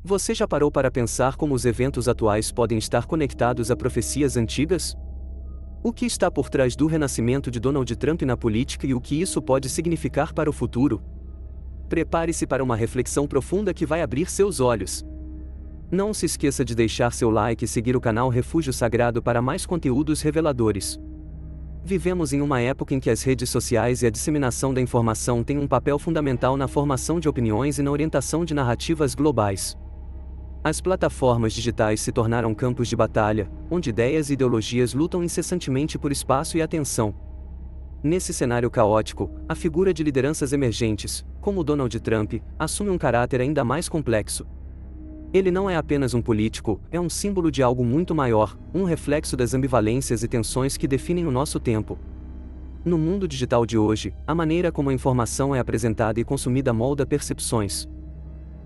Você já parou para pensar como os eventos atuais podem estar conectados a profecias antigas? O que está por trás do renascimento de Donald Trump na política e o que isso pode significar para o futuro? Prepare-se para uma reflexão profunda que vai abrir seus olhos. Não se esqueça de deixar seu like e seguir o canal Refúgio Sagrado para mais conteúdos reveladores. Vivemos em uma época em que as redes sociais e a disseminação da informação têm um papel fundamental na formação de opiniões e na orientação de narrativas globais. As plataformas digitais se tornaram campos de batalha, onde ideias e ideologias lutam incessantemente por espaço e atenção. Nesse cenário caótico, a figura de lideranças emergentes, como Donald Trump, assume um caráter ainda mais complexo. Ele não é apenas um político, é um símbolo de algo muito maior, um reflexo das ambivalências e tensões que definem o nosso tempo. No mundo digital de hoje, a maneira como a informação é apresentada e consumida molda percepções.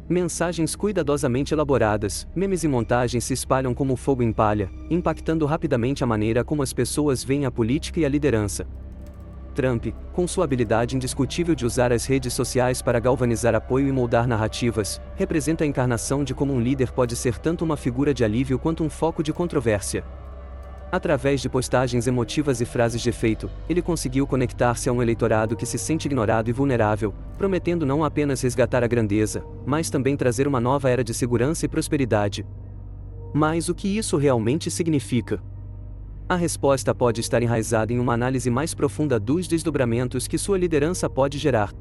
Mensagens cuidadosamente elaboradas, memes e montagens se espalham como fogo em palha, impactando rapidamente a maneira como as pessoas veem a política e a liderança. Trump, com sua habilidade indiscutível de usar as redes sociais para galvanizar apoio e moldar narrativas, representa a encarnação de como um líder pode ser tanto uma figura de alívio quanto um foco de controvérsia. Através de postagens emotivas e frases de efeito, ele conseguiu conectar-se a um eleitorado que se sente ignorado e vulnerável, prometendo não apenas resgatar a grandeza, mas também trazer uma nova era de segurança e prosperidade. Mas o que isso realmente significa? A resposta pode estar enraizada em uma análise mais profunda dos desdobramentos que sua liderança pode gerar.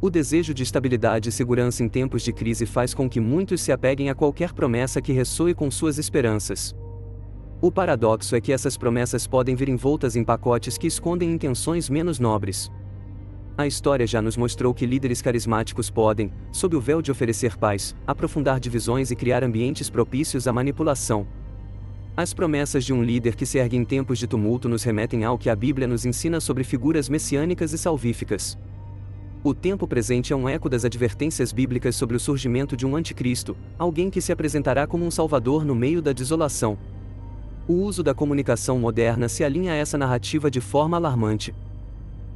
O desejo de estabilidade e segurança em tempos de crise faz com que muitos se apeguem a qualquer promessa que ressoe com suas esperanças. O paradoxo é que essas promessas podem vir envoltas em pacotes que escondem intenções menos nobres. A história já nos mostrou que líderes carismáticos podem, sob o véu de oferecer paz, aprofundar divisões e criar ambientes propícios à manipulação. As promessas de um líder que se ergue em tempos de tumulto nos remetem ao que a Bíblia nos ensina sobre figuras messiânicas e salvíficas. O tempo presente é um eco das advertências bíblicas sobre o surgimento de um anticristo, alguém que se apresentará como um salvador no meio da desolação. O uso da comunicação moderna se alinha a essa narrativa de forma alarmante.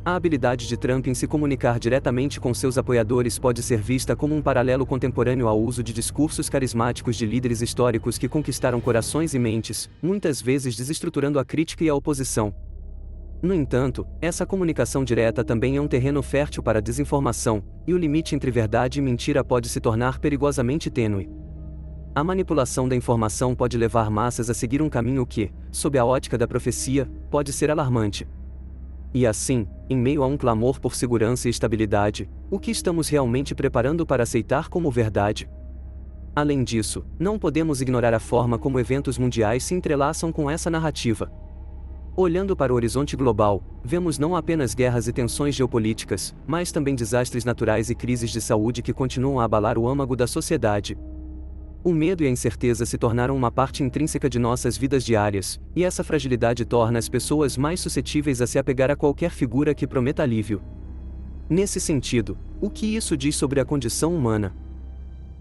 A habilidade de Trump em se comunicar diretamente com seus apoiadores pode ser vista como um paralelo contemporâneo ao uso de discursos carismáticos de líderes históricos que conquistaram corações e mentes, muitas vezes desestruturando a crítica e a oposição. No entanto, essa comunicação direta também é um terreno fértil para a desinformação, e o limite entre verdade e mentira pode se tornar perigosamente tênue. A manipulação da informação pode levar massas a seguir um caminho que, sob a ótica da profecia, pode ser alarmante. E assim, em meio a um clamor por segurança e estabilidade, o que estamos realmente preparando para aceitar como verdade? Além disso, não podemos ignorar a forma como eventos mundiais se entrelaçam com essa narrativa. Olhando para o horizonte global, vemos não apenas guerras e tensões geopolíticas, mas também desastres naturais e crises de saúde que continuam a abalar o âmago da sociedade. O medo e a incerteza se tornaram uma parte intrínseca de nossas vidas diárias, e essa fragilidade torna as pessoas mais suscetíveis a se apegar a qualquer figura que prometa alívio. Nesse sentido, o que isso diz sobre a condição humana?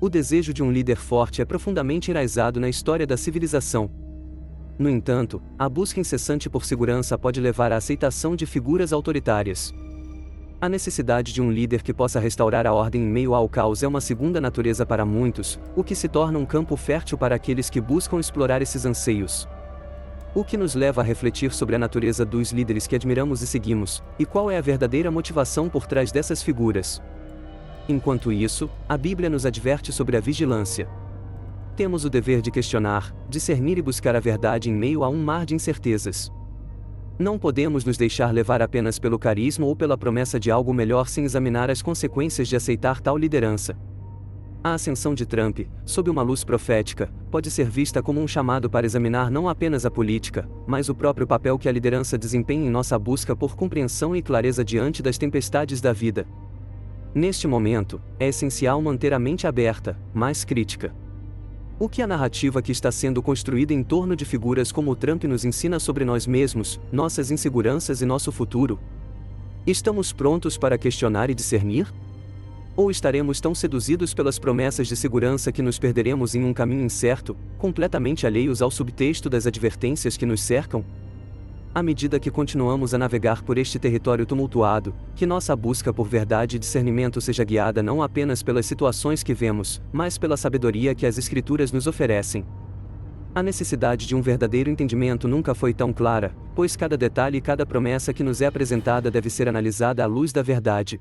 O desejo de um líder forte é profundamente enraizado na história da civilização. No entanto, a busca incessante por segurança pode levar à aceitação de figuras autoritárias. A necessidade de um líder que possa restaurar a ordem em meio ao caos é uma segunda natureza para muitos, o que se torna um campo fértil para aqueles que buscam explorar esses anseios. O que nos leva a refletir sobre a natureza dos líderes que admiramos e seguimos, e qual é a verdadeira motivação por trás dessas figuras. Enquanto isso, a Bíblia nos adverte sobre a vigilância. Temos o dever de questionar, discernir e buscar a verdade em meio a um mar de incertezas. Não podemos nos deixar levar apenas pelo carisma ou pela promessa de algo melhor sem examinar as consequências de aceitar tal liderança. A ascensão de Trump, sob uma luz profética, pode ser vista como um chamado para examinar não apenas a política, mas o próprio papel que a liderança desempenha em nossa busca por compreensão e clareza diante das tempestades da vida. Neste momento, é essencial manter a mente aberta, mas crítica. O que a narrativa que está sendo construída em torno de figuras como Trump nos ensina sobre nós mesmos, nossas inseguranças e nosso futuro? Estamos prontos para questionar e discernir? Ou estaremos tão seduzidos pelas promessas de segurança que nos perderemos em um caminho incerto, completamente alheios ao subtexto das advertências que nos cercam? À medida que continuamos a navegar por este território tumultuado, que nossa busca por verdade e discernimento seja guiada não apenas pelas situações que vemos, mas pela sabedoria que as Escrituras nos oferecem. A necessidade de um verdadeiro entendimento nunca foi tão clara, pois cada detalhe e cada promessa que nos é apresentada deve ser analisada à luz da verdade.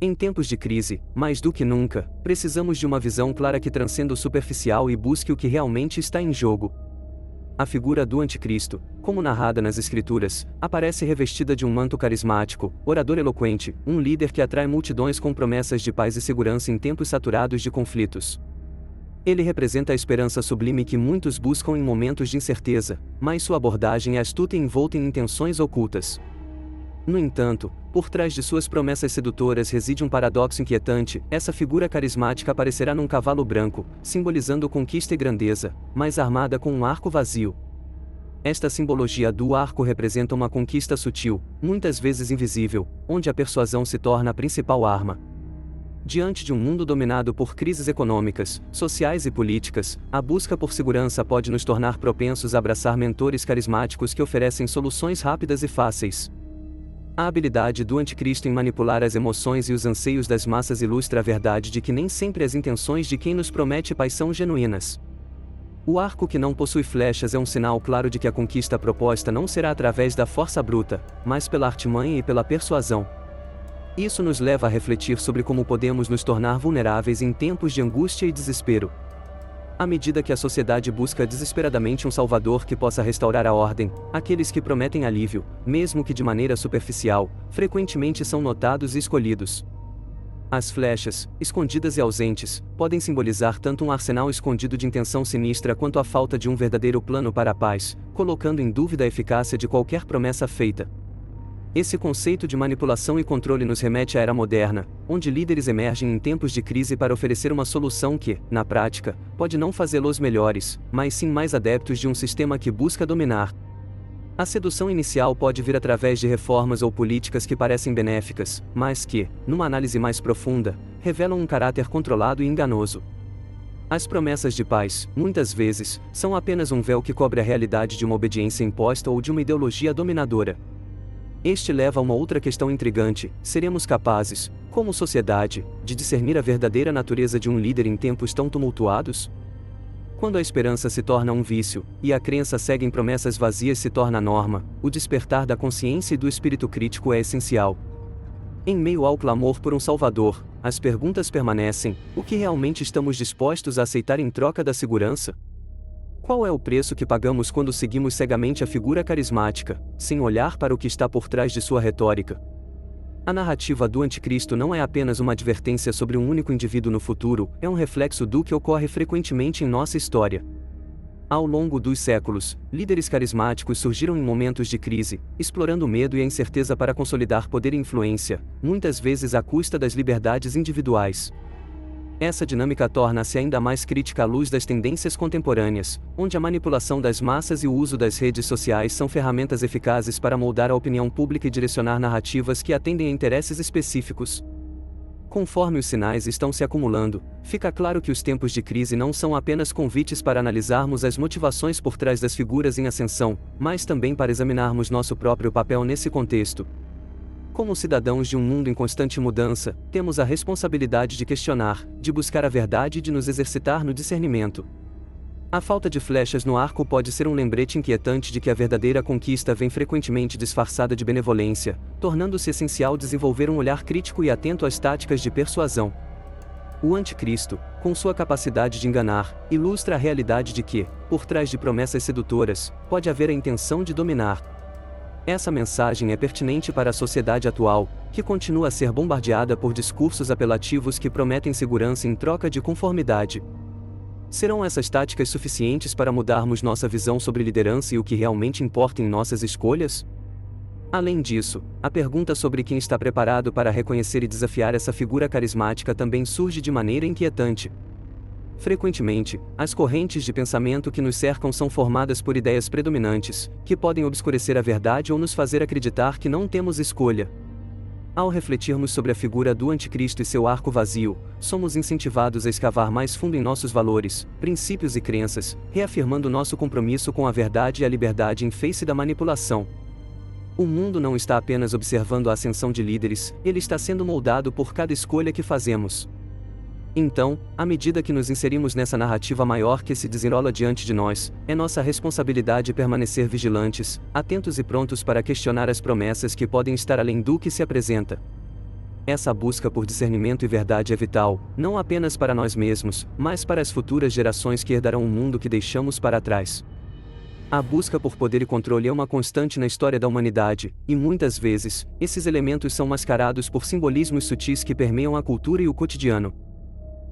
Em tempos de crise, mais do que nunca, precisamos de uma visão clara que transcenda o superficial e busque o que realmente está em jogo. A figura do Anticristo, como narrada nas Escrituras, aparece revestida de um manto carismático, orador eloquente, um líder que atrai multidões com promessas de paz e segurança em tempos saturados de conflitos. Ele representa a esperança sublime que muitos buscam em momentos de incerteza, mas sua abordagem é astuta e envolta em intenções ocultas. No entanto, por trás de suas promessas sedutoras reside um paradoxo inquietante: essa figura carismática aparecerá num cavalo branco, simbolizando conquista e grandeza, mas armada com um arco vazio. Esta simbologia do arco representa uma conquista sutil, muitas vezes invisível, onde a persuasão se torna a principal arma. Diante de um mundo dominado por crises econômicas, sociais e políticas, a busca por segurança pode nos tornar propensos a abraçar mentores carismáticos que oferecem soluções rápidas e fáceis. A habilidade do Anticristo em manipular as emoções e os anseios das massas ilustra a verdade de que nem sempre as intenções de quem nos promete paz são genuínas. O arco que não possui flechas é um sinal claro de que a conquista proposta não será através da força bruta, mas pela artimanha e pela persuasão. Isso nos leva a refletir sobre como podemos nos tornar vulneráveis em tempos de angústia e desespero. À medida que a sociedade busca desesperadamente um salvador que possa restaurar a ordem, aqueles que prometem alívio, mesmo que de maneira superficial, frequentemente são notados e escolhidos. As flechas, escondidas e ausentes, podem simbolizar tanto um arsenal escondido de intenção sinistra quanto a falta de um verdadeiro plano para a paz, colocando em dúvida a eficácia de qualquer promessa feita. Esse conceito de manipulação e controle nos remete à era moderna, onde líderes emergem em tempos de crise para oferecer uma solução que, na prática, pode não fazê-los melhores, mas sim mais adeptos de um sistema que busca dominar. A sedução inicial pode vir através de reformas ou políticas que parecem benéficas, mas que, numa análise mais profunda, revelam um caráter controlado e enganoso. As promessas de paz, muitas vezes, são apenas um véu que cobre a realidade de uma obediência imposta ou de uma ideologia dominadora. Este leva a uma outra questão intrigante: seremos capazes, como sociedade, de discernir a verdadeira natureza de um líder em tempos tão tumultuados? Quando a esperança se torna um vício, e a crença cega em promessas vazias se torna a norma, o despertar da consciência e do espírito crítico é essencial. Em meio ao clamor por um Salvador, as perguntas permanecem: o que realmente estamos dispostos a aceitar em troca da segurança? Qual é o preço que pagamos quando seguimos cegamente a figura carismática, sem olhar para o que está por trás de sua retórica? A narrativa do Anticristo não é apenas uma advertência sobre um único indivíduo no futuro, é um reflexo do que ocorre frequentemente em nossa história. Ao longo dos séculos, líderes carismáticos surgiram em momentos de crise, explorando o medo e a incerteza para consolidar poder e influência, muitas vezes à custa das liberdades individuais. Essa dinâmica torna-se ainda mais crítica à luz das tendências contemporâneas, onde a manipulação das massas e o uso das redes sociais são ferramentas eficazes para moldar a opinião pública e direcionar narrativas que atendem a interesses específicos. Conforme os sinais estão se acumulando, fica claro que os tempos de crise não são apenas convites para analisarmos as motivações por trás das figuras em ascensão, mas também para examinarmos nosso próprio papel nesse contexto. Como cidadãos de um mundo em constante mudança, temos a responsabilidade de questionar, de buscar a verdade e de nos exercitar no discernimento. A falta de flechas no arco pode ser um lembrete inquietante de que a verdadeira conquista vem frequentemente disfarçada de benevolência, tornando-se essencial desenvolver um olhar crítico e atento às táticas de persuasão. O Anticristo, com sua capacidade de enganar, ilustra a realidade de que, por trás de promessas sedutoras, pode haver a intenção de dominar. Essa mensagem é pertinente para a sociedade atual, que continua a ser bombardeada por discursos apelativos que prometem segurança em troca de conformidade. Serão essas táticas suficientes para mudarmos nossa visão sobre liderança e o que realmente importa em nossas escolhas? Além disso, a pergunta sobre quem está preparado para reconhecer e desafiar essa figura carismática também surge de maneira inquietante. Frequentemente, as correntes de pensamento que nos cercam são formadas por ideias predominantes, que podem obscurecer a verdade ou nos fazer acreditar que não temos escolha. Ao refletirmos sobre a figura do Anticristo e seu arco vazio, somos incentivados a escavar mais fundo em nossos valores, princípios e crenças, reafirmando nosso compromisso com a verdade e a liberdade em face da manipulação. O mundo não está apenas observando a ascensão de líderes, ele está sendo moldado por cada escolha que fazemos. Então, à medida que nos inserimos nessa narrativa maior que se desenrola diante de nós, é nossa responsabilidade permanecer vigilantes, atentos e prontos para questionar as promessas que podem estar além do que se apresenta. Essa busca por discernimento e verdade é vital, não apenas para nós mesmos, mas para as futuras gerações que herdarão o mundo que deixamos para trás. A busca por poder e controle é uma constante na história da humanidade, e muitas vezes, esses elementos são mascarados por simbolismos sutis que permeiam a cultura e o cotidiano.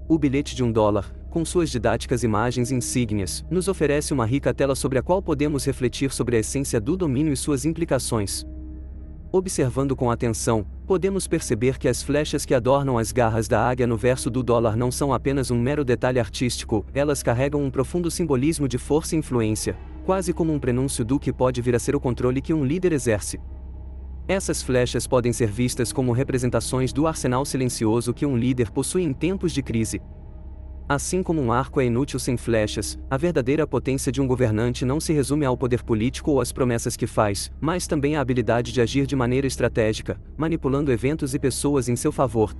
O bilhete de $1, com suas didáticas imagens e insígnias, nos oferece uma rica tela sobre a qual podemos refletir sobre a essência do domínio e suas implicações. Observando com atenção, podemos perceber que as flechas que adornam as garras da águia no verso do $, não são apenas um mero detalhe artístico, elas carregam um profundo simbolismo de força e influência, quase como um prenúncio do que pode vir a ser o controle que um líder exerce. Essas flechas podem ser vistas como representações do arsenal silencioso que um líder possui em tempos de crise. Assim como um arco é inútil sem flechas, a verdadeira potência de um governante não se resume ao poder político ou às promessas que faz, mas também à habilidade de agir de maneira estratégica, manipulando eventos e pessoas em seu favor.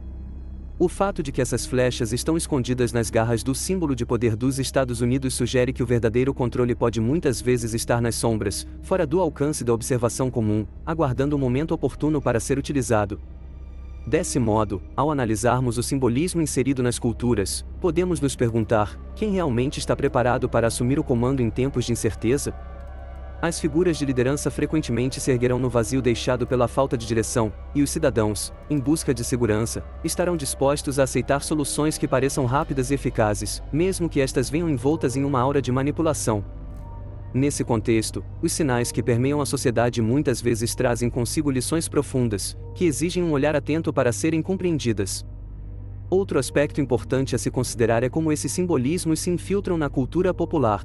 O fato de que essas flechas estão escondidas nas garras do símbolo de poder dos Estados Unidos sugere que o verdadeiro controle pode muitas vezes estar nas sombras, fora do alcance da observação comum, aguardando o momento oportuno para ser utilizado. Desse modo, ao analisarmos o simbolismo inserido nas culturas, podemos nos perguntar: quem realmente está preparado para assumir o comando em tempos de incerteza? As figuras de liderança frequentemente se erguerão no vazio deixado pela falta de direção, e os cidadãos, em busca de segurança, estarão dispostos a aceitar soluções que pareçam rápidas e eficazes, mesmo que estas venham envoltas em uma aura de manipulação. Nesse contexto, os sinais que permeiam a sociedade muitas vezes trazem consigo lições profundas, que exigem um olhar atento para serem compreendidas. Outro aspecto importante a se considerar é como esses simbolismos se infiltram na cultura popular.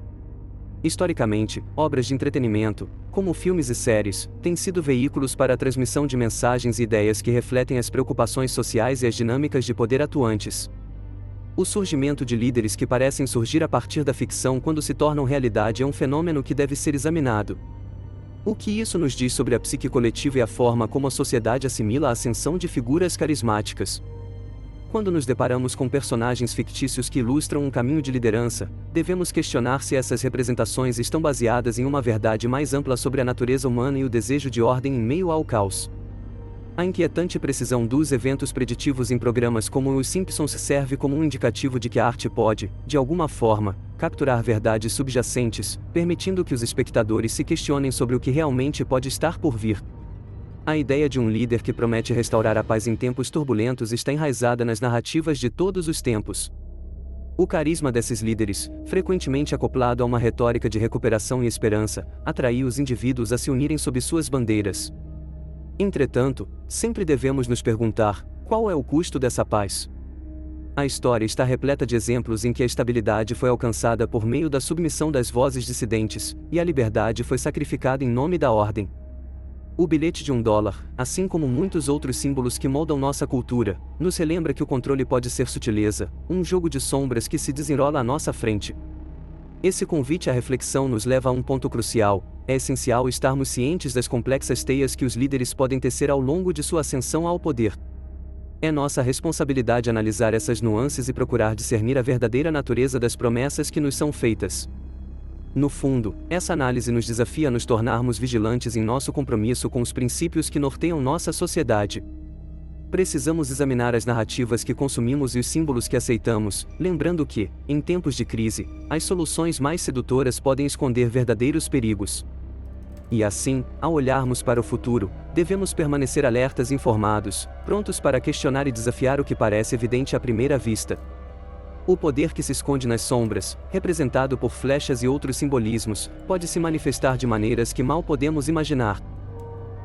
Historicamente, obras de entretenimento, como filmes e séries, têm sido veículos para a transmissão de mensagens e ideias que refletem as preocupações sociais e as dinâmicas de poder atuantes. O surgimento de líderes que parecem surgir a partir da ficção quando se tornam realidade é um fenômeno que deve ser examinado. O que isso nos diz sobre a psique coletiva e a forma como a sociedade assimila a ascensão de figuras carismáticas? Quando nos deparamos com personagens fictícios que ilustram um caminho de liderança, devemos questionar se essas representações estão baseadas em uma verdade mais ampla sobre a natureza humana e o desejo de ordem em meio ao caos. A inquietante precisão dos eventos preditivos em programas como Os Simpsons serve como um indicativo de que a arte pode, de alguma forma, capturar verdades subjacentes, permitindo que os espectadores se questionem sobre o que realmente pode estar por vir. A ideia de um líder que promete restaurar a paz em tempos turbulentos está enraizada nas narrativas de todos os tempos. O carisma desses líderes, frequentemente acoplado a uma retórica de recuperação e esperança, atraiu os indivíduos a se unirem sob suas bandeiras. Entretanto, sempre devemos nos perguntar: qual é o custo dessa paz? A história está repleta de exemplos em que a estabilidade foi alcançada por meio da submissão das vozes dissidentes, e a liberdade foi sacrificada em nome da ordem. O bilhete de $1, assim como muitos outros símbolos que moldam nossa cultura, nos relembra que o controle pode ser sutileza, um jogo de sombras que se desenrola à nossa frente. Esse convite à reflexão nos leva a um ponto crucial: é essencial estarmos cientes das complexas teias que os líderes podem tecer ao longo de sua ascensão ao poder. É nossa responsabilidade analisar essas nuances e procurar discernir a verdadeira natureza das promessas que nos são feitas. No fundo, essa análise nos desafia a nos tornarmos vigilantes em nosso compromisso com os princípios que norteiam nossa sociedade. Precisamos examinar as narrativas que consumimos e os símbolos que aceitamos, lembrando que, em tempos de crise, as soluções mais sedutoras podem esconder verdadeiros perigos. E assim, ao olharmos para o futuro, devemos permanecer alertas e informados, prontos para questionar e desafiar o que parece evidente à primeira vista. O poder que se esconde nas sombras, representado por flechas e outros simbolismos, pode se manifestar de maneiras que mal podemos imaginar.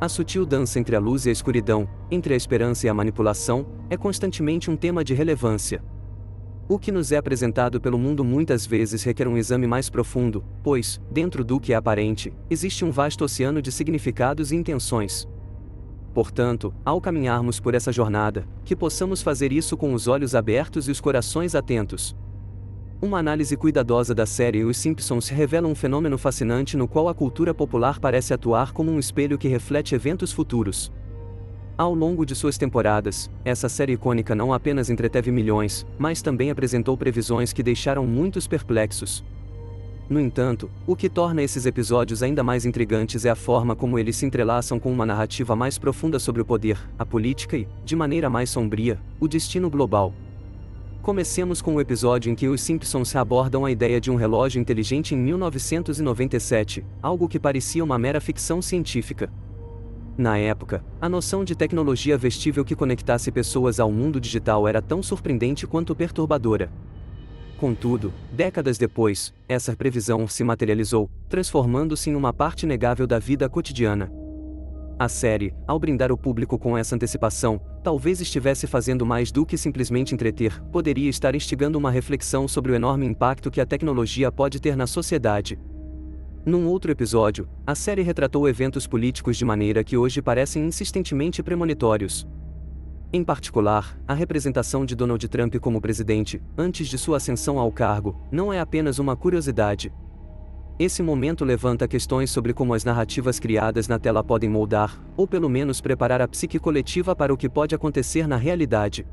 A sutil dança entre a luz e a escuridão, entre a esperança e a manipulação, é constantemente um tema de relevância. O que nos é apresentado pelo mundo muitas vezes requer um exame mais profundo, pois, dentro do que é aparente, existe um vasto oceano de significados e intenções. Portanto, ao caminharmos por essa jornada, que possamos fazer isso com os olhos abertos e os corações atentos. Uma análise cuidadosa da série Os Simpsons revela um fenômeno fascinante no qual a cultura popular parece atuar como um espelho que reflete eventos futuros. Ao longo de suas temporadas, essa série icônica não apenas entreteve milhões, mas também apresentou previsões que deixaram muitos perplexos. No entanto, o que torna esses episódios ainda mais intrigantes é a forma como eles se entrelaçam com uma narrativa mais profunda sobre o poder, a política e, de maneira mais sombria, o destino global. Comecemos com o episódio em que os Simpsons abordam a ideia de um relógio inteligente em 1997, algo que parecia uma mera ficção científica. Na época, a noção de tecnologia vestível que conectasse pessoas ao mundo digital era tão surpreendente quanto perturbadora. Contudo, décadas depois, essa previsão se materializou, transformando-se em uma parte inegável da vida cotidiana. A série, ao brindar o público com essa antecipação, talvez estivesse fazendo mais do que simplesmente entreter, poderia estar instigando uma reflexão sobre o enorme impacto que a tecnologia pode ter na sociedade. Num outro episódio, a série retratou eventos políticos de maneira que hoje parecem insistentemente premonitórios. Em particular, a representação de Donald Trump como presidente, antes de sua ascensão ao cargo, não é apenas uma curiosidade. Esse momento levanta questões sobre como as narrativas criadas na tela podem moldar, ou pelo menos preparar a psique coletiva para o que pode acontecer na realidade.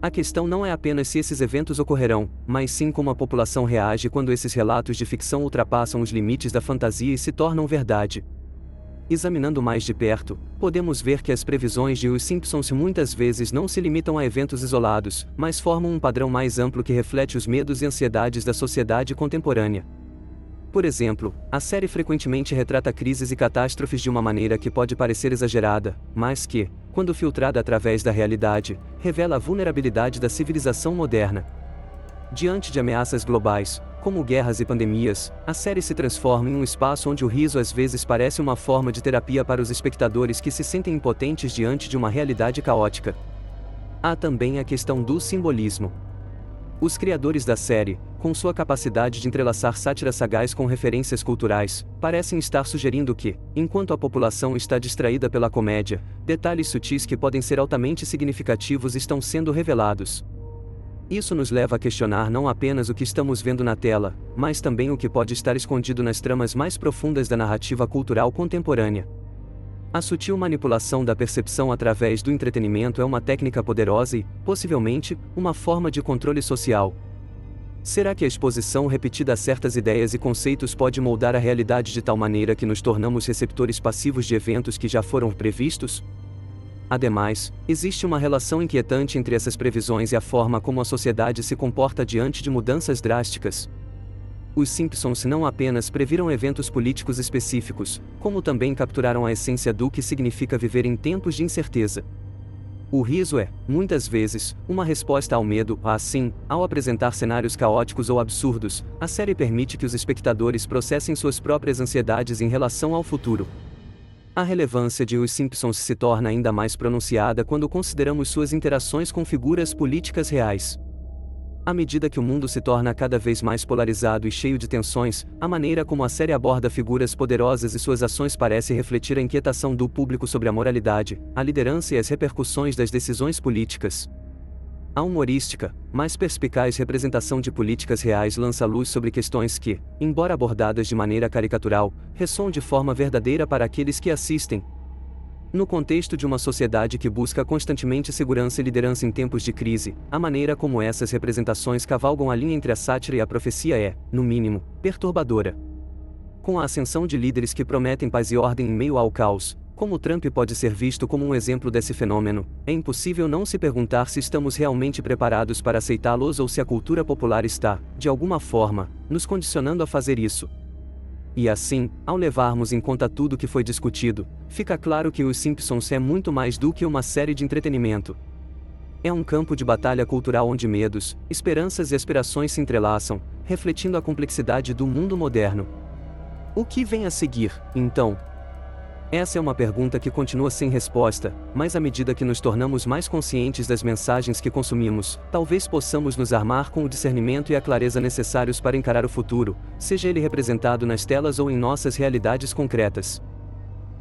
A questão não é apenas se esses eventos ocorrerão, mas sim como a população reage quando esses relatos de ficção ultrapassam os limites da fantasia e se tornam verdade. Examinando mais de perto, podemos ver que as previsões de Os Simpsons muitas vezes não se limitam a eventos isolados, mas formam um padrão mais amplo que reflete os medos e ansiedades da sociedade contemporânea. Por exemplo, a série frequentemente retrata crises e catástrofes de uma maneira que pode parecer exagerada, mas que, quando filtrada através da realidade, revela a vulnerabilidade da civilização moderna. Diante de ameaças globais, como guerras e pandemias, a série se transforma em um espaço onde o riso às vezes parece uma forma de terapia para os espectadores que se sentem impotentes diante de uma realidade caótica. Há também a questão do simbolismo. Os criadores da série, com sua capacidade de entrelaçar sátiras sagaz com referências culturais, parecem estar sugerindo que, enquanto a população está distraída pela comédia, detalhes sutis que podem ser altamente significativos estão sendo revelados. Isso nos leva a questionar não apenas o que estamos vendo na tela, mas também o que pode estar escondido nas tramas mais profundas da narrativa cultural contemporânea. A sutil manipulação da percepção através do entretenimento é uma técnica poderosa e, possivelmente, uma forma de controle social. Será que a exposição repetida a certas ideias e conceitos pode moldar a realidade de tal maneira que nos tornamos receptores passivos de eventos que já foram previstos? Ademais, existe uma relação inquietante entre essas previsões e a forma como a sociedade se comporta diante de mudanças drásticas. Os Simpsons não apenas previram eventos políticos específicos, como também capturaram a essência do que significa viver em tempos de incerteza. O riso é, muitas vezes, uma resposta ao medo. Assim, ao apresentar cenários caóticos ou absurdos, a série permite que os espectadores processem suas próprias ansiedades em relação ao futuro. A relevância de Os Simpsons se torna ainda mais pronunciada quando consideramos suas interações com figuras políticas reais. À medida que o mundo se torna cada vez mais polarizado e cheio de tensões, a maneira como a série aborda figuras poderosas e suas ações parece refletir a inquietação do público sobre a moralidade, a liderança e as repercussões das decisões políticas. A humorística, mais perspicaz representação de políticas reais lança luz sobre questões que, embora abordadas de maneira caricatural, ressoam de forma verdadeira para aqueles que assistem. No contexto de uma sociedade que busca constantemente segurança e liderança em tempos de crise, a maneira como essas representações cavalgam a linha entre a sátira e a profecia é, no mínimo, perturbadora. Com a ascensão de líderes que prometem paz e ordem em meio ao caos, como Trump pode ser visto como um exemplo desse fenômeno, é impossível não se perguntar se estamos realmente preparados para aceitá-los ou se a cultura popular está, de alguma forma, nos condicionando a fazer isso. E assim, ao levarmos em conta tudo o que foi discutido, fica claro que Os Simpsons é muito mais do que uma série de entretenimento. É um campo de batalha cultural onde medos, esperanças e aspirações se entrelaçam, refletindo a complexidade do mundo moderno. O que vem a seguir, então? Essa é uma pergunta que continua sem resposta, mas à medida que nos tornamos mais conscientes das mensagens que consumimos, talvez possamos nos armar com o discernimento e a clareza necessários para encarar o futuro, seja ele representado nas telas ou em nossas realidades concretas.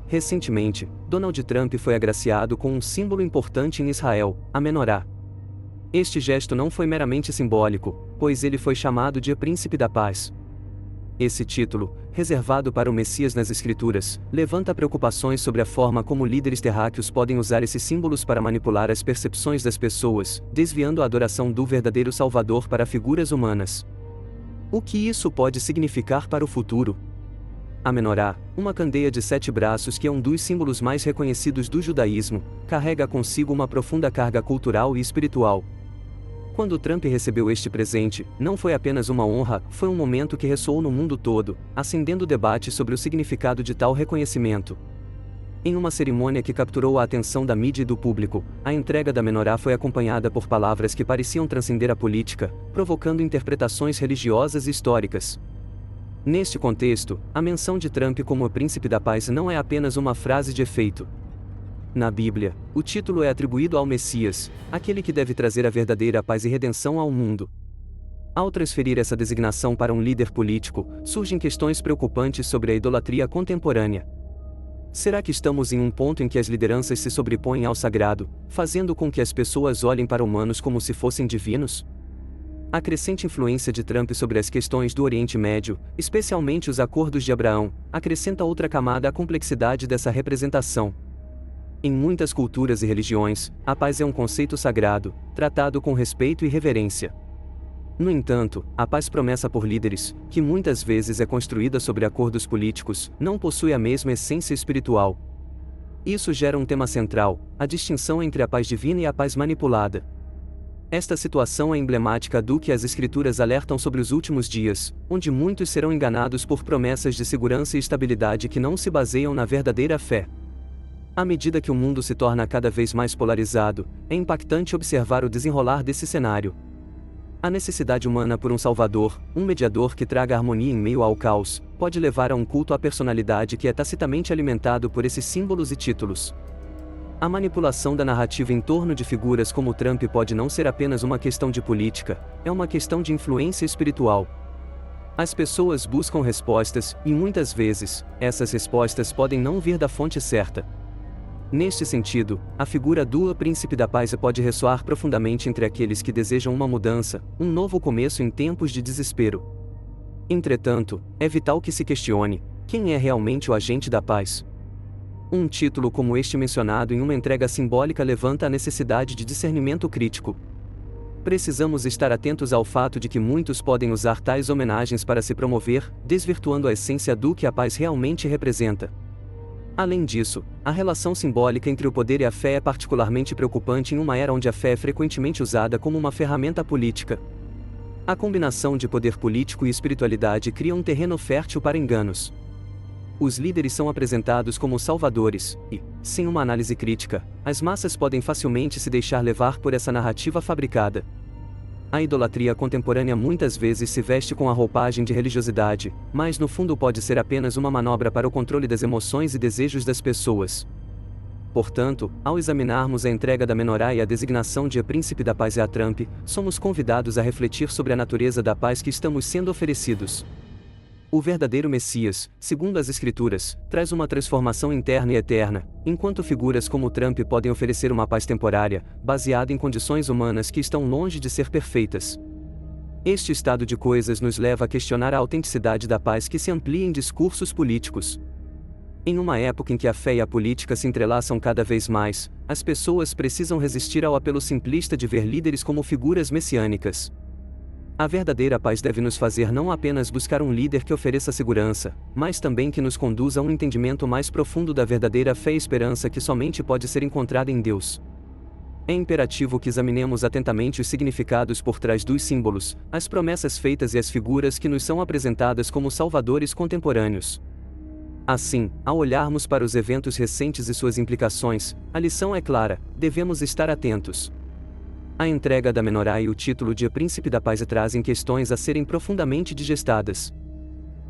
Recentemente, Donald Trump foi agraciado com um símbolo importante em Israel, a menorá. Este gesto não foi meramente simbólico, pois ele foi chamado de Príncipe da Paz. Esse título, reservado para o Messias nas Escrituras, levanta preocupações sobre a forma como líderes terráqueos podem usar esses símbolos para manipular as percepções das pessoas, desviando a adoração do verdadeiro Salvador para figuras humanas. O que isso pode significar para o futuro? A menorá, uma candeia de 7 braços que é um dos símbolos mais reconhecidos do judaísmo, carrega consigo uma profunda carga cultural e espiritual. Quando Trump recebeu este presente, não foi apenas uma honra, foi um momento que ressoou no mundo todo, acendendo debate sobre o significado de tal reconhecimento. Em uma cerimônia que capturou a atenção da mídia e do público, a entrega da menorá foi acompanhada por palavras que pareciam transcender a política, provocando interpretações religiosas e históricas. Neste contexto, a menção de Trump como o Príncipe da Paz não é apenas uma frase de efeito. Na Bíblia, o título é atribuído ao Messias, aquele que deve trazer a verdadeira paz e redenção ao mundo. Ao transferir essa designação para um líder político, surgem questões preocupantes sobre a idolatria contemporânea. Será que estamos em um ponto em que as lideranças se sobrepõem ao sagrado, fazendo com que as pessoas olhem para humanos como se fossem divinos? A crescente influência de Trump sobre as questões do Oriente Médio, especialmente os Acordos de Abraão, acrescenta outra camada à complexidade dessa representação. Em muitas culturas e religiões, a paz é um conceito sagrado, tratado com respeito e reverência. No entanto, a paz promessa por líderes, que muitas vezes é construída sobre acordos políticos, não possui a mesma essência espiritual. Isso gera um tema central, a distinção entre a paz divina e a paz manipulada. Esta situação é emblemática do que as Escrituras alertam sobre os últimos dias, onde muitos serão enganados por promessas de segurança e estabilidade que não se baseiam na verdadeira fé. À medida que o mundo se torna cada vez mais polarizado, é impactante observar o desenrolar desse cenário. A necessidade humana por um salvador, um mediador que traga harmonia em meio ao caos, pode levar a um culto à personalidade que é tacitamente alimentado por esses símbolos e títulos. A manipulação da narrativa em torno de figuras como Trump pode não ser apenas uma questão de política, é uma questão de influência espiritual. As pessoas buscam respostas, e muitas vezes, essas respostas podem não vir da fonte certa. Neste sentido, a figura do Príncipe da Paz pode ressoar profundamente entre aqueles que desejam uma mudança, um novo começo em tempos de desespero. Entretanto, é vital que se questione: quem é realmente o agente da paz? Um título como este mencionado em uma entrega simbólica levanta a necessidade de discernimento crítico. Precisamos estar atentos ao fato de que muitos podem usar tais homenagens para se promover, desvirtuando a essência do que a paz realmente representa. Além disso, a relação simbólica entre o poder e a fé é particularmente preocupante em uma era onde a fé é frequentemente usada como uma ferramenta política. A combinação de poder político e espiritualidade cria um terreno fértil para enganos. Os líderes são apresentados como salvadores, e, sem uma análise crítica, as massas podem facilmente se deixar levar por essa narrativa fabricada. A idolatria contemporânea muitas vezes se veste com a roupagem de religiosidade, mas no fundo pode ser apenas uma manobra para o controle das emoções e desejos das pessoas. Portanto, ao examinarmos a entrega da menorá e a designação de Príncipe da Paz a Trump, somos convidados a refletir sobre a natureza da paz que estamos sendo oferecidos. O verdadeiro Messias, segundo as Escrituras, traz uma transformação interna e eterna, enquanto figuras como Trump podem oferecer uma paz temporária, baseada em condições humanas que estão longe de ser perfeitas. Este estado de coisas nos leva a questionar a autenticidade da paz que se amplia em discursos políticos. Em uma época em que a fé e a política se entrelaçam cada vez mais, as pessoas precisam resistir ao apelo simplista de ver líderes como figuras messiânicas. A verdadeira paz deve nos fazer não apenas buscar um líder que ofereça segurança, mas também que nos conduza a um entendimento mais profundo da verdadeira fé e esperança que somente pode ser encontrada em Deus. É imperativo que examinemos atentamente os significados por trás dos símbolos, as promessas feitas e as figuras que nos são apresentadas como salvadores contemporâneos. Assim, ao olharmos para os eventos recentes e suas implicações, a lição é clara: devemos estar atentos. A entrega da menorá e o título de Príncipe da Paz trazem questões a serem profundamente digestadas.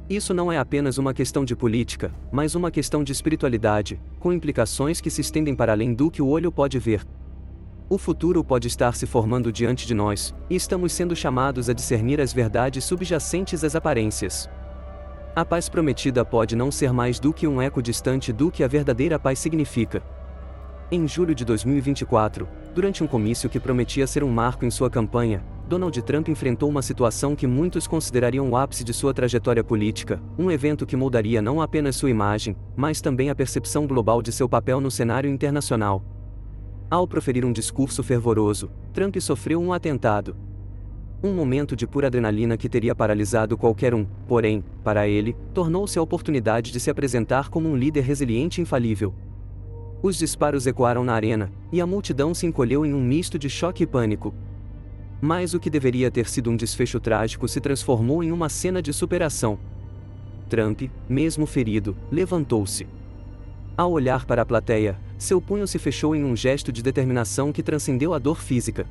Isso não é apenas uma questão de política, mas uma questão de espiritualidade, com implicações que se estendem para além do que o olho pode ver. O futuro pode estar se formando diante de nós, e estamos sendo chamados a discernir as verdades subjacentes às aparências. A paz prometida pode não ser mais do que um eco distante do que a verdadeira paz significa. Em julho de 2024, durante um comício que prometia ser um marco em sua campanha, Donald Trump enfrentou uma situação que muitos considerariam o ápice de sua trajetória política, um evento que moldaria não apenas sua imagem, mas também a percepção global de seu papel no cenário internacional. Ao proferir um discurso fervoroso, Trump sofreu um atentado. Um momento de pura adrenalina que teria paralisado qualquer um, porém, para ele, tornou-se a oportunidade de se apresentar como um líder resiliente e infalível. Os disparos ecoaram na arena, e a multidão se encolheu em um misto de choque e pânico. Mas o que deveria ter sido um desfecho trágico se transformou em uma cena de superação. Trump, mesmo ferido, levantou-se. Ao olhar para a plateia, seu punho se fechou em um gesto de determinação que transcendeu a dor física.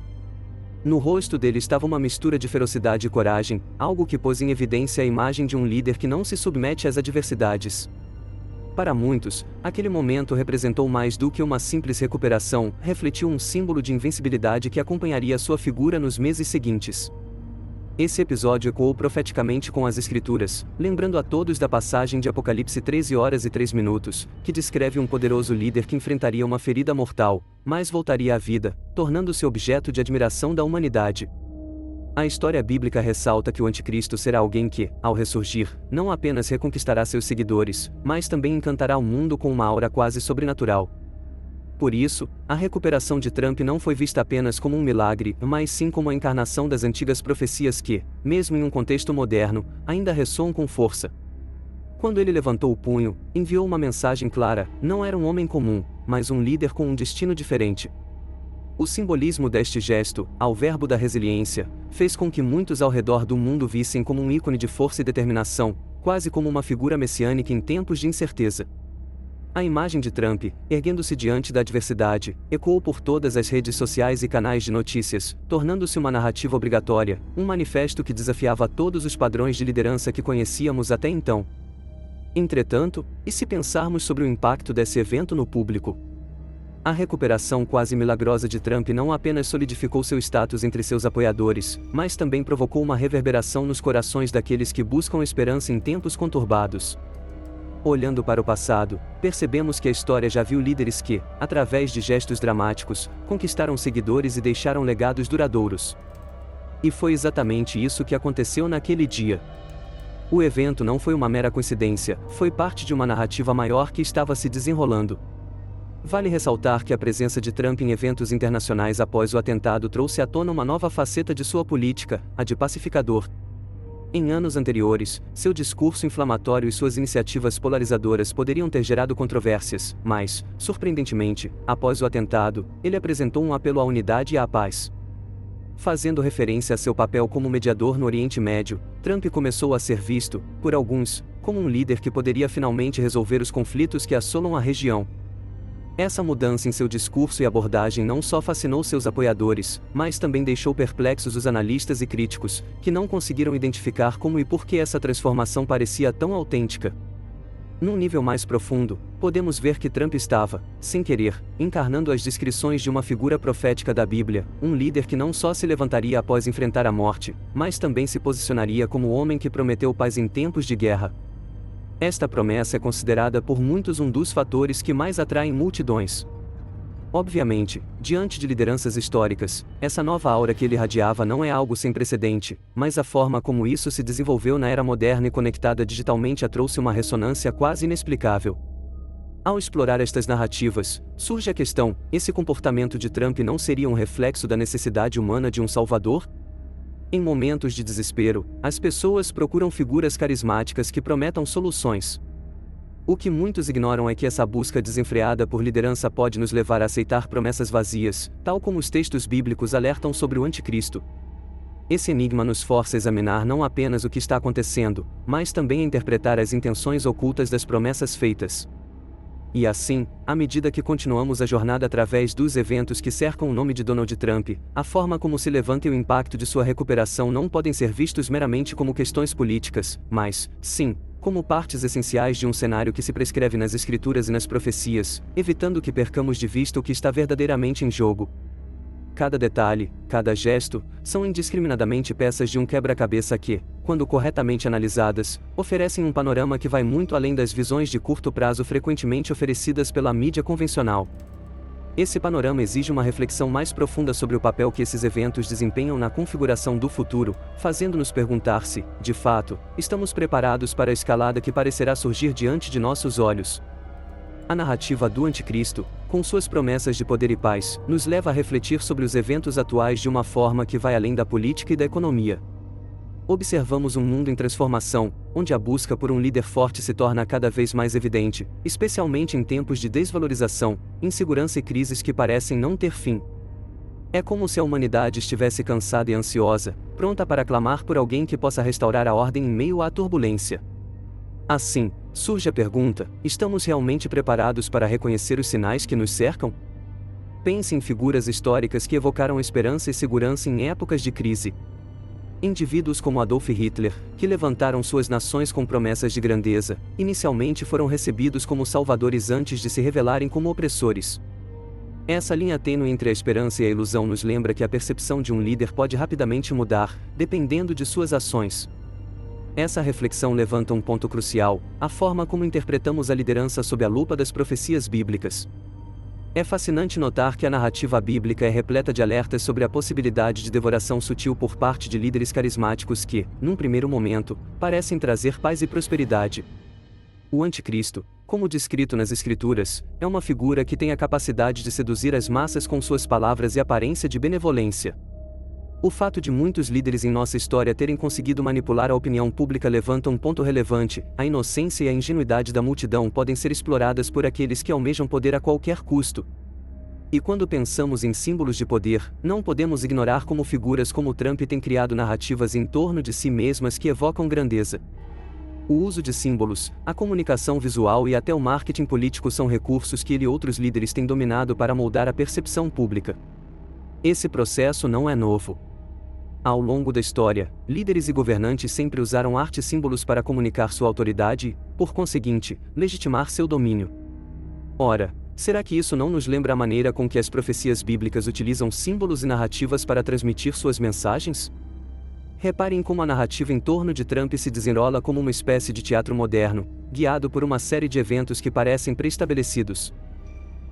No rosto dele estava uma mistura de ferocidade e coragem, algo que pôs em evidência a imagem de um líder que não se submete às adversidades. Para muitos, aquele momento representou mais do que uma simples recuperação, refletiu um símbolo de invencibilidade que acompanharia sua figura nos meses seguintes. Esse episódio ecoou profeticamente com as Escrituras, lembrando a todos da passagem de Apocalipse 13h03, que descreve um poderoso líder que enfrentaria uma ferida mortal, mas voltaria à vida, tornando-se objeto de admiração da humanidade. A história bíblica ressalta que o anticristo será alguém que, ao ressurgir, não apenas reconquistará seus seguidores, mas também encantará o mundo com uma aura quase sobrenatural. Por isso, a recuperação de Trump não foi vista apenas como um milagre, mas sim como a encarnação das antigas profecias que, mesmo em um contexto moderno, ainda ressoam com força. Quando ele levantou o punho, enviou uma mensagem clara: não era um homem comum, mas um líder com um destino diferente. O simbolismo deste gesto, ao verbo da resiliência, fez com que muitos ao redor do mundo vissem como um ícone de força e determinação, quase como uma figura messiânica em tempos de incerteza. A imagem de Trump, erguendo-se diante da adversidade, ecoou por todas as redes sociais e canais de notícias, tornando-se uma narrativa obrigatória, um manifesto que desafiava todos os padrões de liderança que conhecíamos até então. Entretanto, e se pensarmos sobre o impacto desse evento no público? A recuperação quase milagrosa de Trump não apenas solidificou seu status entre seus apoiadores, mas também provocou uma reverberação nos corações daqueles que buscam esperança em tempos conturbados. Olhando para o passado, percebemos que a história já viu líderes que, através de gestos dramáticos, conquistaram seguidores e deixaram legados duradouros. E foi exatamente isso que aconteceu naquele dia. O evento não foi uma mera coincidência, foi parte de uma narrativa maior que estava se desenrolando. Vale ressaltar que a presença de Trump em eventos internacionais após o atentado trouxe à tona uma nova faceta de sua política, a de pacificador. Em anos anteriores, seu discurso inflamatório e suas iniciativas polarizadoras poderiam ter gerado controvérsias, mas, surpreendentemente, após o atentado, ele apresentou um apelo à unidade e à paz. Fazendo referência a seu papel como mediador no Oriente Médio, Trump começou a ser visto, por alguns, como um líder que poderia finalmente resolver os conflitos que assolam a região. Essa mudança em seu discurso e abordagem não só fascinou seus apoiadores, mas também deixou perplexos os analistas e críticos, que não conseguiram identificar como e por que essa transformação parecia tão autêntica. Num nível mais profundo, podemos ver que Trump estava, sem querer, encarnando as descrições de uma figura profética da Bíblia, um líder que não só se levantaria após enfrentar a morte, mas também se posicionaria como o homem que prometeu paz em tempos de guerra. Esta promessa é considerada por muitos um dos fatores que mais atraem multidões. Obviamente, diante de lideranças históricas, essa nova aura que ele irradiava não é algo sem precedente, mas a forma como isso se desenvolveu na era moderna e conectada digitalmente a trouxe uma ressonância quase inexplicável. Ao explorar estas narrativas, surge a questão: esse comportamento de Trump não seria um reflexo da necessidade humana de um salvador? Em momentos de desespero, as pessoas procuram figuras carismáticas que prometam soluções. O que muitos ignoram é que essa busca desenfreada por liderança pode nos levar a aceitar promessas vazias, tal como os textos bíblicos alertam sobre o anticristo. Esse enigma nos força a examinar não apenas o que está acontecendo, mas também a interpretar as intenções ocultas das promessas feitas. E assim, à medida que continuamos a jornada através dos eventos que cercam o nome de Donald Trump, a forma como se levanta e o impacto de sua recuperação não podem ser vistos meramente como questões políticas, mas, sim, como partes essenciais de um cenário que se prescreve nas Escrituras e nas profecias, evitando que percamos de vista o que está verdadeiramente em jogo. Cada detalhe, cada gesto, são indiscriminadamente peças de um quebra-cabeça que, quando corretamente analisadas, oferecem um panorama que vai muito além das visões de curto prazo frequentemente oferecidas pela mídia convencional. Esse panorama exige uma reflexão mais profunda sobre o papel que esses eventos desempenham na configuração do futuro, fazendo-nos perguntar se, de fato, estamos preparados para a escalada que parecerá surgir diante de nossos olhos. A narrativa do Anticristo, com suas promessas de poder e paz, nos leva a refletir sobre os eventos atuais de uma forma que vai além da política e da economia. Observamos um mundo em transformação, onde a busca por um líder forte se torna cada vez mais evidente, especialmente em tempos de desvalorização, insegurança e crises que parecem não ter fim. É como se a humanidade estivesse cansada e ansiosa, pronta para clamar por alguém que possa restaurar a ordem em meio à turbulência. Assim, surge a pergunta: estamos realmente preparados para reconhecer os sinais que nos cercam? Pense em figuras históricas que evocaram esperança e segurança em épocas de crise. Indivíduos como Adolf Hitler, que levantaram suas nações com promessas de grandeza, inicialmente foram recebidos como salvadores antes de se revelarem como opressores. Essa linha tênue entre a esperança e a ilusão nos lembra que a percepção de um líder pode rapidamente mudar, dependendo de suas ações. Essa reflexão levanta um ponto crucial: a forma como interpretamos a liderança sob a lupa das profecias bíblicas. É fascinante notar que a narrativa bíblica é repleta de alertas sobre a possibilidade de devoração sutil por parte de líderes carismáticos que, num primeiro momento, parecem trazer paz e prosperidade. O Anticristo, como descrito nas Escrituras, é uma figura que tem a capacidade de seduzir as massas com suas palavras e aparência de benevolência. O fato de muitos líderes em nossa história terem conseguido manipular a opinião pública levanta um ponto relevante: a inocência e a ingenuidade da multidão podem ser exploradas por aqueles que almejam poder a qualquer custo. E quando pensamos em símbolos de poder, não podemos ignorar como figuras como Trump têm criado narrativas em torno de si mesmas que evocam grandeza. O uso de símbolos, a comunicação visual e até o marketing político são recursos que ele e outros líderes têm dominado para moldar a percepção pública. Esse processo não é novo. Ao longo da história, líderes e governantes sempre usaram arte e símbolos para comunicar sua autoridade e, por conseguinte, legitimar seu domínio. Ora, será que isso não nos lembra a maneira com que as profecias bíblicas utilizam símbolos e narrativas para transmitir suas mensagens? Reparem como a narrativa em torno de Trump se desenrola como uma espécie de teatro moderno, guiado por uma série de eventos que parecem pré-estabelecidos.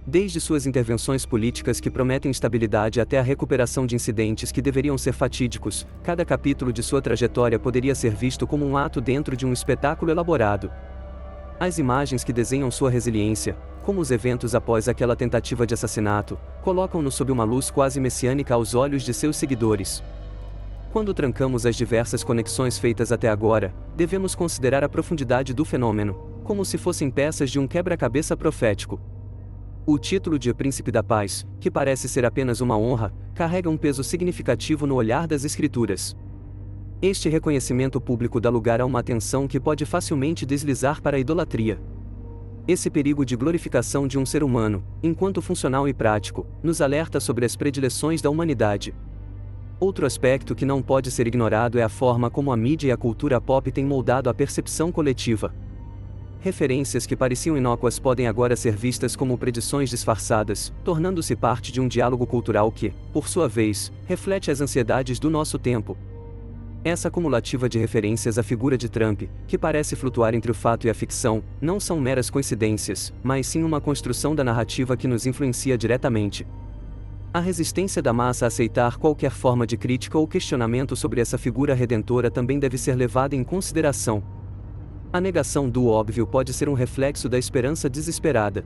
Desde suas intervenções políticas que prometem estabilidade até a recuperação de incidentes que deveriam ser fatídicos, cada capítulo de sua trajetória poderia ser visto como um ato dentro de um espetáculo elaborado. As imagens que desenham sua resiliência, como os eventos após aquela tentativa de assassinato, colocam-no sob uma luz quase messiânica aos olhos de seus seguidores. Quando trancamos as diversas conexões feitas até agora, devemos considerar a profundidade do fenômeno, como se fossem peças de um quebra-cabeça profético. O título de Príncipe da Paz, que parece ser apenas uma honra, carrega um peso significativo no olhar das Escrituras. Este reconhecimento público dá lugar a uma atenção que pode facilmente deslizar para a idolatria. Esse perigo de glorificação de um ser humano, enquanto funcional e prático, nos alerta sobre as predileções da humanidade. Outro aspecto que não pode ser ignorado é a forma como a mídia e a cultura pop têm moldado a percepção coletiva. Referências que pareciam inócuas podem agora ser vistas como predições disfarçadas, tornando-se parte de um diálogo cultural que, por sua vez, reflete as ansiedades do nosso tempo. Essa acumulativa de referências à figura de Trump, que parece flutuar entre o fato e a ficção, não são meras coincidências, mas sim uma construção da narrativa que nos influencia diretamente. A resistência da massa a aceitar qualquer forma de crítica ou questionamento sobre essa figura redentora também deve ser levada em consideração. A negação do óbvio pode ser um reflexo da esperança desesperada.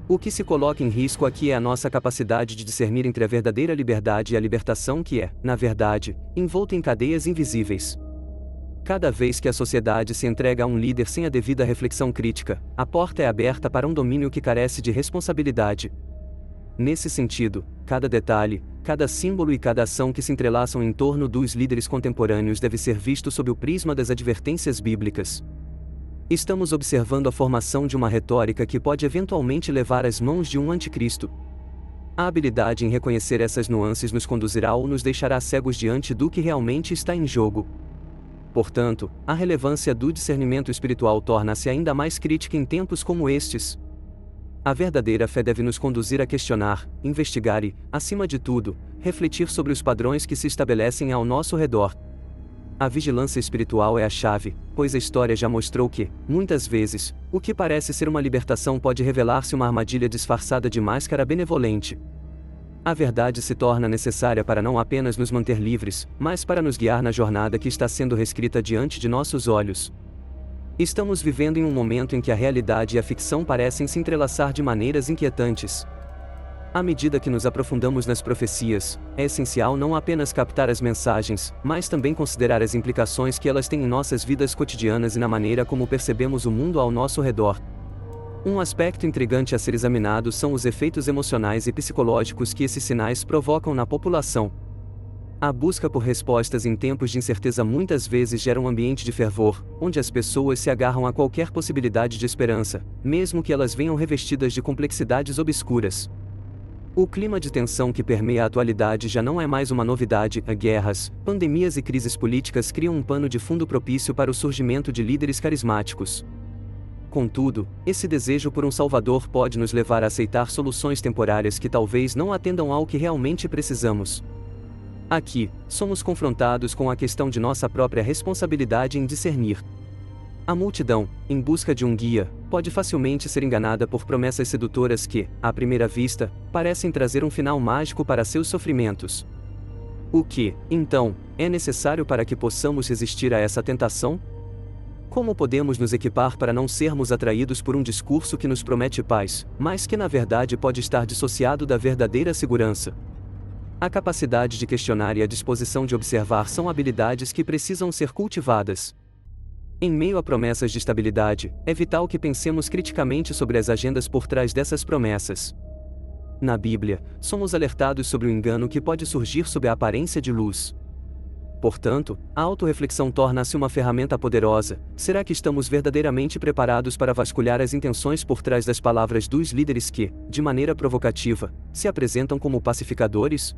O que se coloca em risco aqui é a nossa capacidade de discernir entre a verdadeira liberdade e a libertação que é, na verdade, envolta em cadeias invisíveis. Cada vez que a sociedade se entrega a um líder sem a devida reflexão crítica, a porta é aberta para um domínio que carece de responsabilidade. Nesse sentido, cada detalhe, cada símbolo e cada ação que se entrelaçam em torno dos líderes contemporâneos deve ser visto sob o prisma das advertências bíblicas. Estamos observando a formação de uma retórica que pode eventualmente levar às mãos de um anticristo. A habilidade em reconhecer essas nuances nos conduzirá ou nos deixará cegos diante do que realmente está em jogo. Portanto, a relevância do discernimento espiritual torna-se ainda mais crítica em tempos como estes. A verdadeira fé deve nos conduzir a questionar, investigar e, acima de tudo, refletir sobre os padrões que se estabelecem ao nosso redor. A vigilância espiritual é a chave, pois a história já mostrou que, muitas vezes, o que parece ser uma libertação pode revelar-se uma armadilha disfarçada de máscara benevolente. A verdade se torna necessária para não apenas nos manter livres, mas para nos guiar na jornada que está sendo reescrita diante de nossos olhos. Estamos vivendo em um momento em que a realidade e a ficção parecem se entrelaçar de maneiras inquietantes. À medida que nos aprofundamos nas profecias, é essencial não apenas captar as mensagens, mas também considerar as implicações que elas têm em nossas vidas cotidianas e na maneira como percebemos o mundo ao nosso redor. Um aspecto intrigante a ser examinado são os efeitos emocionais e psicológicos que esses sinais provocam na população. A busca por respostas em tempos de incerteza muitas vezes gera um ambiente de fervor, onde as pessoas se agarram a qualquer possibilidade de esperança, mesmo que elas venham revestidas de complexidades obscuras. O clima de tensão que permeia a atualidade já não é mais uma novidade. Guerras, pandemias e crises políticas criam um pano de fundo propício para o surgimento de líderes carismáticos. Contudo, esse desejo por um salvador pode nos levar a aceitar soluções temporárias que talvez não atendam ao que realmente precisamos. Aqui, somos confrontados com a questão de nossa própria responsabilidade em discernir. A multidão, em busca de um guia, pode facilmente ser enganada por promessas sedutoras que, à primeira vista, parecem trazer um final mágico para seus sofrimentos. O que, então, é necessário para que possamos resistir a essa tentação? Como podemos nos equipar para não sermos atraídos por um discurso que nos promete paz, mas que na verdade pode estar dissociado da verdadeira segurança? A capacidade de questionar e a disposição de observar são habilidades que precisam ser cultivadas. Em meio a promessas de estabilidade, é vital que pensemos criticamente sobre as agendas por trás dessas promessas. Na Bíblia, somos alertados sobre o engano que pode surgir sob a aparência de luz. Portanto, a autorreflexão torna-se uma ferramenta poderosa. Será que estamos verdadeiramente preparados para vasculhar as intenções por trás das palavras dos líderes que, de maneira provocativa, se apresentam como pacificadores?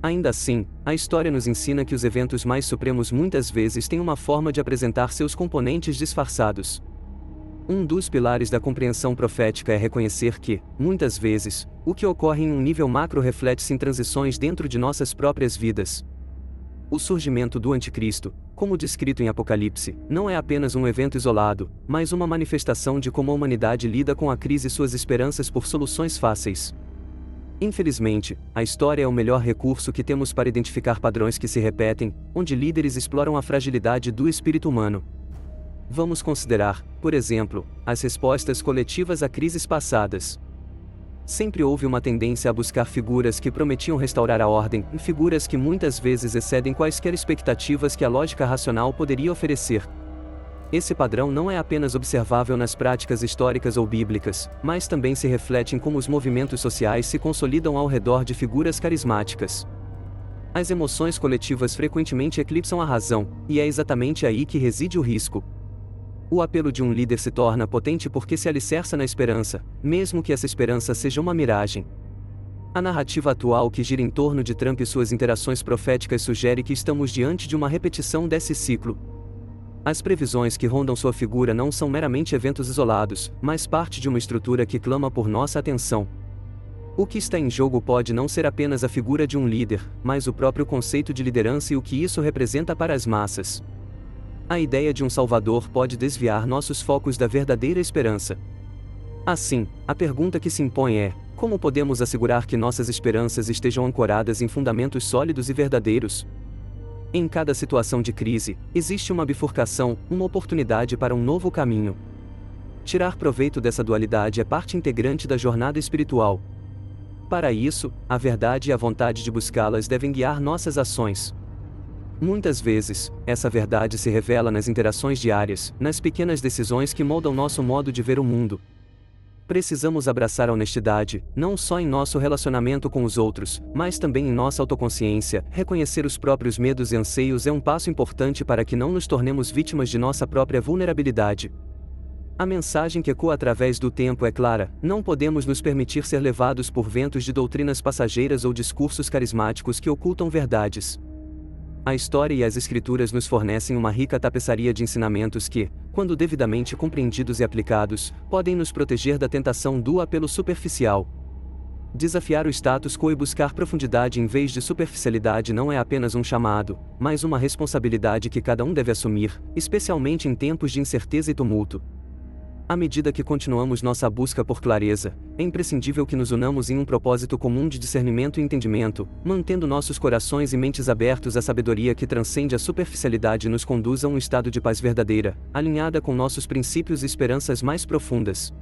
Ainda assim, a história nos ensina que os eventos mais supremos muitas vezes têm uma forma de apresentar seus componentes disfarçados. Um dos pilares da compreensão profética é reconhecer que, muitas vezes, o que ocorre em um nível macro reflete-se em transições dentro de nossas próprias vidas. O surgimento do Anticristo, como descrito em Apocalipse, não é apenas um evento isolado, mas uma manifestação de como a humanidade lida com a crise e suas esperanças por soluções fáceis. Infelizmente, a história é o melhor recurso que temos para identificar padrões que se repetem, onde líderes exploram a fragilidade do espírito humano. Vamos considerar, por exemplo, as respostas coletivas a crises passadas. Sempre houve uma tendência a buscar figuras que prometiam restaurar a ordem, figuras que muitas vezes excedem quaisquer expectativas que a lógica racional poderia oferecer. Esse padrão não é apenas observável nas práticas históricas ou bíblicas, mas também se reflete em como os movimentos sociais se consolidam ao redor de figuras carismáticas. As emoções coletivas frequentemente eclipsam a razão, e é exatamente aí que reside o risco. O apelo de um líder se torna potente porque se alicerça na esperança, mesmo que essa esperança seja uma miragem. A narrativa atual que gira em torno de Trump e suas interações proféticas sugere que estamos diante de uma repetição desse ciclo. As previsões que rondam sua figura não são meramente eventos isolados, mas parte de uma estrutura que clama por nossa atenção. O que está em jogo pode não ser apenas a figura de um líder, mas o próprio conceito de liderança e o que isso representa para as massas. A ideia de um Salvador pode desviar nossos focos da verdadeira esperança. Assim, a pergunta que se impõe é: como podemos assegurar que nossas esperanças estejam ancoradas em fundamentos sólidos e verdadeiros? Em cada situação de crise, existe uma bifurcação, uma oportunidade para um novo caminho. Tirar proveito dessa dualidade é parte integrante da jornada espiritual. Para isso, a verdade e a vontade de buscá-las devem guiar nossas ações. Muitas vezes, essa verdade se revela nas interações diárias, nas pequenas decisões que moldam nosso modo de ver o mundo. Precisamos abraçar a honestidade, não só em nosso relacionamento com os outros, mas também em nossa autoconsciência. Reconhecer os próprios medos e anseios é um passo importante para que não nos tornemos vítimas de nossa própria vulnerabilidade. A mensagem que ecoa através do tempo é clara: não podemos nos permitir ser levados por ventos de doutrinas passageiras ou discursos carismáticos que ocultam verdades. A história e as escrituras nos fornecem uma rica tapeçaria de ensinamentos que, quando devidamente compreendidos e aplicados, podem nos proteger da tentação do apelo superficial. Desafiar o status quo e buscar profundidade em vez de superficialidade não é apenas um chamado, mas uma responsabilidade que cada um deve assumir, especialmente em tempos de incerteza e tumulto. À medida que continuamos nossa busca por clareza, é imprescindível que nos unamos em um propósito comum de discernimento e entendimento, mantendo nossos corações e mentes abertos à sabedoria que transcende a superficialidade e nos conduz a um estado de paz verdadeira, alinhada com nossos princípios e esperanças mais profundas.